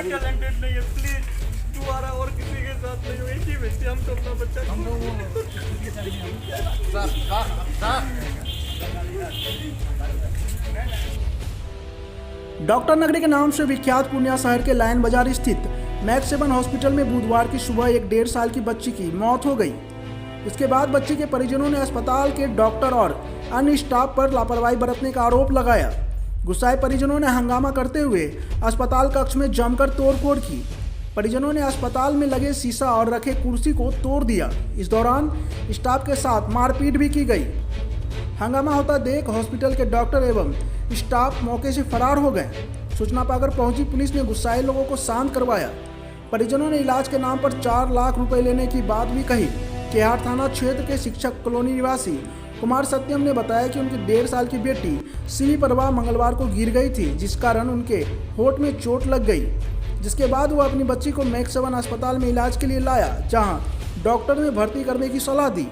Talented नहीं है, please दोबारा और किसी के साथ नहीं हो, एक ही बच्चे हम तो अपना बच्चा डॉक्टर नगरी के नाम से विख्यात पूर्णिया शहर के लाइन बाजार स्थित मैक्स 7 हॉस्पिटल में बुधवार की सुबह एक 1.5 साल की बच्ची की मौत हो गई। इसके बाद बच्ची के परिजनों ने अस्पताल के डॉक्टर और अन्य स्टाफ पर लापरवाही बरतने का आरोप लगाया। गुस्साए परिजनों ने हंगामा करते हुए अस्पताल कक्ष में जमकर तोड़फोड़ की। परिजनों ने अस्पताल में लगे शीशा और रखे कुर्सी को तोड़ दिया। इस दौरान स्टाफ के साथ मारपीट भी की गई। हंगामा होता देख हॉस्पिटल के डॉक्टर एवं स्टाफ मौके से फरार हो गए। सूचना पाकर पहुंची पुलिस ने गुस्साए लोगों को शांत करवाया। परिजनों ने इलाज के नाम पर 4 लाख रुपए लेने की बात भी कही। केहार थाना क्षेत्र के शिक्षक कॉलोनी निवासी कुमार सत्यम ने बताया कि उनकी 1.5 साल की बेटी सीवी परवा मंगलवार को गिर गई थी, जिस कारण उनके होंठ में चोट लग गई। जिसके बाद वो अपनी बच्ची को मैक्स 7 अस्पताल में इलाज के लिए लाया, जहां डॉक्टर ने भर्ती करने की सलाह दी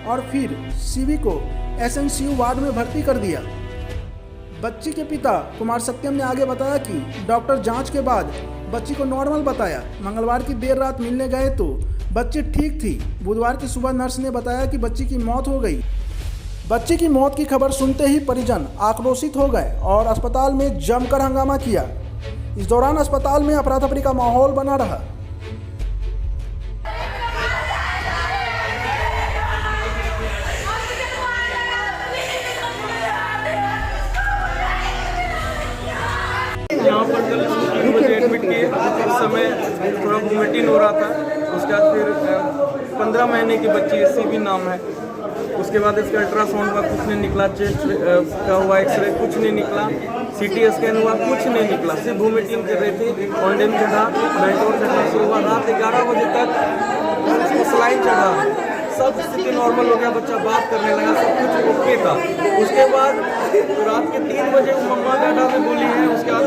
और फिर सीवी को एसएनसीयू वार्ड में भर्ती कर दिया। बच्ची के पिता कुमार सत्यम ने आगे बताया कि डॉक्टर जांच के बाद बच्ची को नॉर्मल बताया। मंगलवार की देर रात मिलने गए तो बच्ची ठीक थी। बुधवार की सुबह नर्स ने बताया कि बच्ची की मौत हो गई। बच्ची की मौत की खबर सुनते ही परिजन आक्रोशित हो गए और अस्पताल में जमकर हंगामा किया। इस दौरान अस्पताल में अफरा-तफरी का माहौल बना रहा। यहाँ पर जब 3 बजे एडमिट किए, उस समय थोड़ा वोमिटिंग हो रहा था। उसके बाद फिर 15 महीने की बच्ची है, सीवी नाम है। उसके बाद इसका अल्ट्रासाउंड हुआ, कुछ नहीं निकला। चेस्ट का हुआ एक्सरे, कुछ नहीं निकला। सीटी स्कैन हुआ, कुछ नहीं निकला। सिर्फ वोमिटिंग कर रही थी। ऑनडेम चढ़ा, मेंटोर चढ़ना शुरू हुआ। रात 11 बजे तक उसको सलाइन चढ़ा। सब स्थिति नॉर्मल हो गया, बच्चा बात करने लगा, सब कुछ ओके था। उसके बाद रात के 3 बजे मम्मा डाटा से बोली है। उसके बाद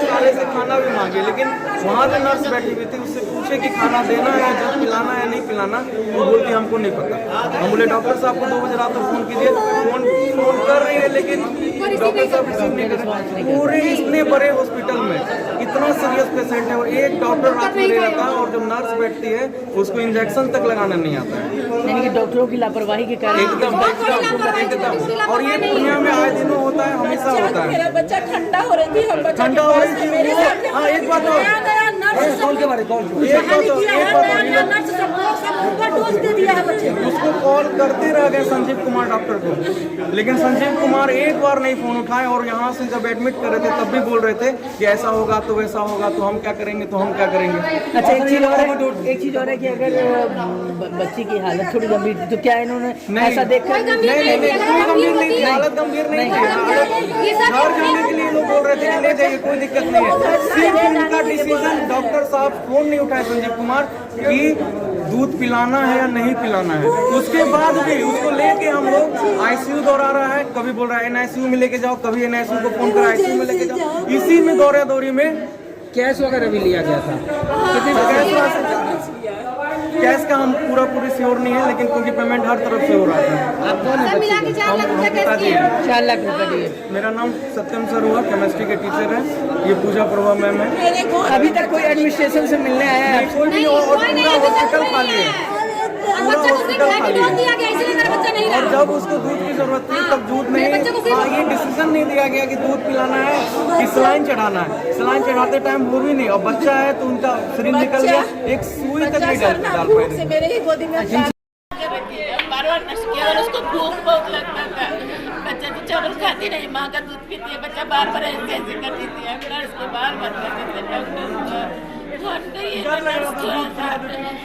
सारे से खाना भी मांगे, लेकिन वहाँ पे नर्स बैठी हुई थी। उससे पूछे कि खाना देना है, जब पिलाना है नहीं पिलाना, वो बोलती हमको नहीं पता। हम बोले डॉक्टर साहब को 2 बजे रात को फ़ोन कीजिए। फोन कर रही है, लेकिन डॉक्टर साहब रिसीव नहीं कर रहे। पूरे इतने बड़े हॉस्पिटल में इतना सीरियस पेशेंट है और एक डॉक्टर रात में नहीं रहता, और जब नर्स बैठती है उसको इंजेक्शन तक लगाना नहीं आता है। यानी कि डॉक्टरों की लापरवाही के कारण एकदम। और ये पूर्णिया में आए दिनों होता है, हमेशा होता है। मेरा बच्चा ठंडा हो रही थी, ठंडा हो रही थी। हाँ, एक बात और, उसको कॉल करते रह गए संजीव कुमार डॉक्टर को, लेकिन संजीव कुमार एक बार नहीं फोन उठाए। और यहाँ से जब एडमिट कर रहे थे तब भी बोल रहे थे कि ऐसा होगा तो वैसा होगा, तो हम क्या करेंगे, तो हम क्या करेंगे। अच्छा, एक चीज और है कि अगर बच्ची की हालत थोड़ी गंभीर थी तो क्या इन्होंने ऐसा देखकर नहीं, कोई गंभीर नहीं थी, हालत गंभीर नहीं थी। घर जाने के लिए लोग बोल रहे थे कि ले जाइए, कोई दिक्कत नहीं है। सिर्फ उनका डिसीजन, डॉक्टर साहब फोन नहीं उठाए संजीव कुमार कि दूध पिलाना है या नहीं पिलाना है। उसके बाद भी उसको लेके हम लोग आईसीयू दौड़ा रहा है। कभी बोल रहा है एनआईसीयू में लेके जाओ, कभी एनआईसीयू को फोन कर आईसीयू में लेके जाओ। इसी में दौरा दौरी में कैश वगैरह भी लिया गया था। कैश का हम पूरी श्योर नहीं है, लेकिन क्योंकि पेमेंट हर तरफ से हो रहा था। आप कौन है? 4 लाख रुपए दिए। मेरा नाम सत्यम सर हुआ, केमिस्ट्री के टीचर है। ये पूजा प्रभा मैम है। अभी तक कोई एडमिनिस्ट्रेशन से मिलने आया है? कोई नहीं, और पूरा हॉस्पिटल खाली है। पूरा हॉस्पिटल खाली है। और जब उसको दूध की जरूरत थी तब दूध नहीं, ये डिसीजन नहीं दिया गया कि दूध पिलाना है कि सलाइन चढ़ाना है। सलाइन चढ़ाते टाइम वो भी नहीं, और बच्चा है तो उनका शरीर निकल गया, एक सुई तक नहीं डाल पाए। मेरे ही गोदी में बार-बार नश किया और उसको भूख बहुत लगता था। बच्चा तो चावल खाती नहीं, माँ का दूध पीती है। बच्चा बार-बार ऐसे करती थी। नर्स को बार-बार कहते थे डॉक्टर फोन करिए,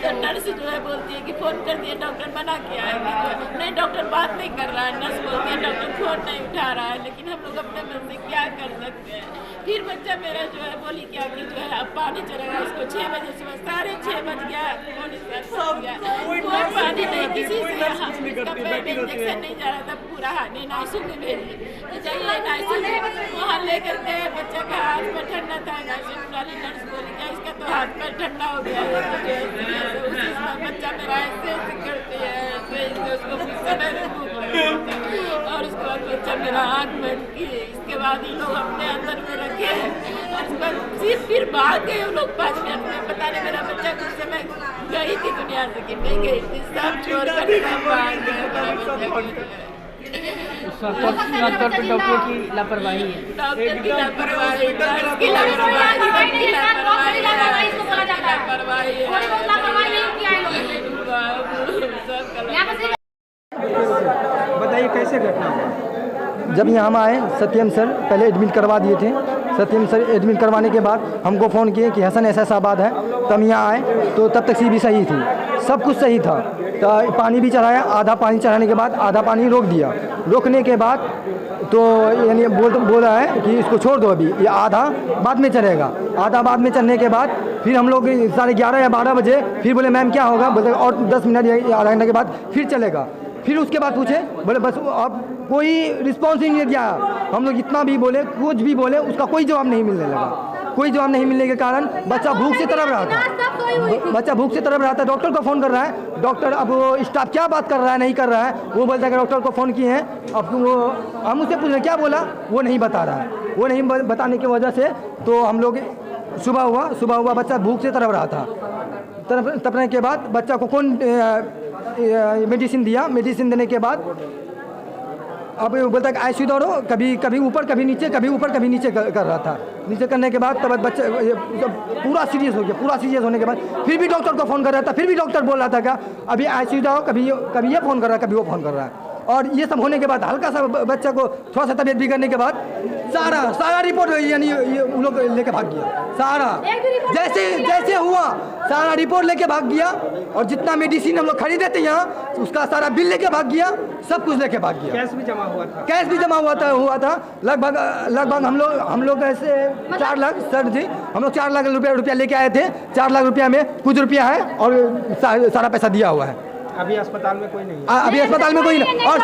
तो नर्स जो है बोलती है कि फोन कर दिए, डॉक्टर मना किया है कि नहीं, डॉक्टर बात नहीं कर रहा है। नर्स बोलती है डॉक्टर फोन नहीं उठा रहा है। लेकिन हम लोग अपने मन से क्या कर सकते हैं। फिर बच्चा मेरा जो है बोली क्या कि जो है अब पानी चलेगा उसको 6 बजे सुबह, 6:30 बज गया, सो गया। कोई पानी नहीं, किसी से इंजेक्शन नहीं जा रहा था। पूरा एनआईसीयू में भेजिए, जाइए एनआईसीयू में, वहाँ लेकर के बच्चा का हाथ पर ठंडा था। एनआईसीयू वाली नर्स बोली क्या इसका तो हाथ पर ठंडा हो गया है। उसी बच्चा मेरा ऐसे करती है। से उसको गुस्सा नहीं भूख लगी थी। और उसके बाद बच्चा मेरा आँख बंद किए, इसके बाद ये लोग अपने अंदर में रखे और उसके बाद फिर भाग गए वो लोग 5 मिनट में। पता नहीं मेरा बच्चा कुछ समय गई थी दुनिया से कि नहीं गई थी, सब छोड़ कर सब भाग गए मेरा बच्चा। डॉक्टर की लापरवाही है। डॉक्टर की लापरवाही, नर्स की लापरवाही, सबकी लापरवाही है। बताइए कैसे घटना हुआ? जब यहाँ हम आए सत्यम सर पहले एडमिट करवा दिए थे। सत्यम सर एडमिट करवाने के बाद हमको फ़ोन किए कि हसन ऐसा बात है, तब यहाँ आए तो तब तक सी भी सही थी, सब कुछ सही था। तो पानी भी चढ़ाया, आधा पानी चढ़ाने के बाद आधा पानी रोक दिया। रोकने के बाद तो यानी बोला है कि इसको छोड़ दो, अभी ये आधा बाद में चढ़ेगा। आधा बाद में चढ़ने के बाद फिर हम लोग 11:30 या 12 बजे फिर बोले मैम क्या होगा, बोले और 10 मिनट या आधा घंटे के बाद फिर चलेगा। फिर उसके बाद पूछे, बोले बस अब कोई रिस्पॉन्स ही नहीं दिया। हम लोग इतना भी बोले, कुछ भी बोले, उसका कोई जवाब नहीं मिलने लगा। कोई जवाब नहीं मिलने के कारण बच्चा भूख से तड़प रहा था। बच्चा भूख से तड़प रहा था। डॉक्टर को फ़ोन कर रहा है, डॉक्टर अब वो स्टाफ क्या बात कर रहा है नहीं कर रहा है, वो बोलता है कि डॉक्टर को फ़ोन किए हैं। अब वो हम उससे पूछ रहे क्या बोला, वो नहीं बता रहा है। वो नहीं बताने की वजह से तो हम लोग सुबह हुआ बच्चा भूख से तड़प रहा था। तड़पने के बाद बच्चा को कौन मेडिसिन दिया। मेडिसिन देने के बाद अब बोलता है कि आईसीयू दौड़ो, कभी ऊपर कभी नीचे, कभी ऊपर कभी नीचे कर रहा था। नीचे करने के बाद तब बच्चा पूरा सीरियस हो गया। पूरा सीरियस होने के बाद फिर भी डॉक्टर को फ़ोन कर रहा था। फिर भी डॉक्टर बोल रहा था क्या अभी आईसीयू जाओ, कभी ये फ़ोन कर रहा है, कभी वो फ़ोन कर रहा है। और ये सब होने के बाद हल्का सा बच्चा को थोड़ा सा तबीयत बिगड़ने के बाद सारा रिपोर्ट यानी ये उन लोग लेके भाग गया। सारा जैसे हुआ सारा रिपोर्ट लेके भाग गया। और जितना मेडिसिन हम लोग खरीदे थे यहाँ उसका सारा बिल लेके भाग गया, सब कुछ लेके भाग गया। कैश भी जमा हुआ था? कैश भी जमा हुआ था लगभग हम लोग ऐसे 4 लाख सर जी, हम लोग 4 लाख रुपया लेके आए थे। 4 लाख रुपया में कुछ रुपया है और सारा पैसा दिया हुआ है। अभी अस्पताल में कोई नहीं है? अभी अस्पताल में कोई नहीं। और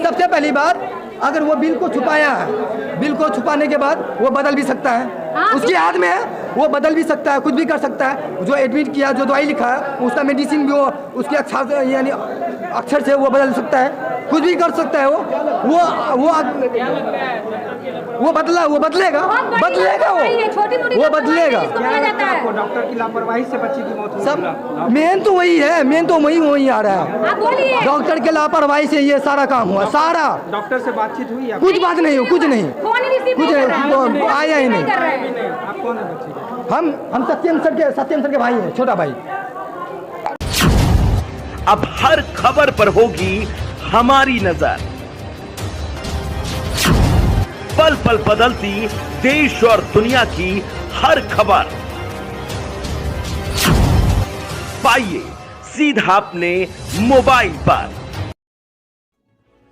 सबसे पहली बात अगर वो बिल को छुपाया है, बिल को छुपाने के बाद वो बदल भी सकता है। उसके हाथ में है, वो बदल भी सकता है, कुछ भी कर सकता है। जो एडमिट किया, जो दवाई लिखा है, उसका मेडिसिन भी वो उसके अक्षर से वो बदल सकता है, कुछ भी कर सकता है। वो बदलेगा वो बदलेगा। आपको डॉक्टर की लापरवाही से बच्ची की मौत हुई? सब मेन तो वही है, मेन तो वही आ रहा है। डॉक्टर के लापरवाही से ये सारा काम हुआ। सारा डॉक्टर से बातचीत हुई? कुछ बात नहीं हो, कुछ नहीं आया ही नहीं। आप कौन है बच्ची के? हम सत्यम सर के भाई हैं, छोटा भाई। अब हर खबर पर होगी हमारी नजर। पल पल बदलती देश और दुनिया की हर खबर पाइए सीधा अपने मोबाइल पर।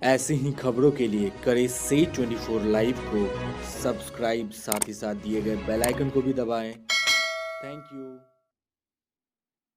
ऐसे ही खबरों के लिए करें से 24 लाइव को सब्सक्राइब, साथ ही साथ दिए गए बेल आइकन को भी दबाएं। Thank you.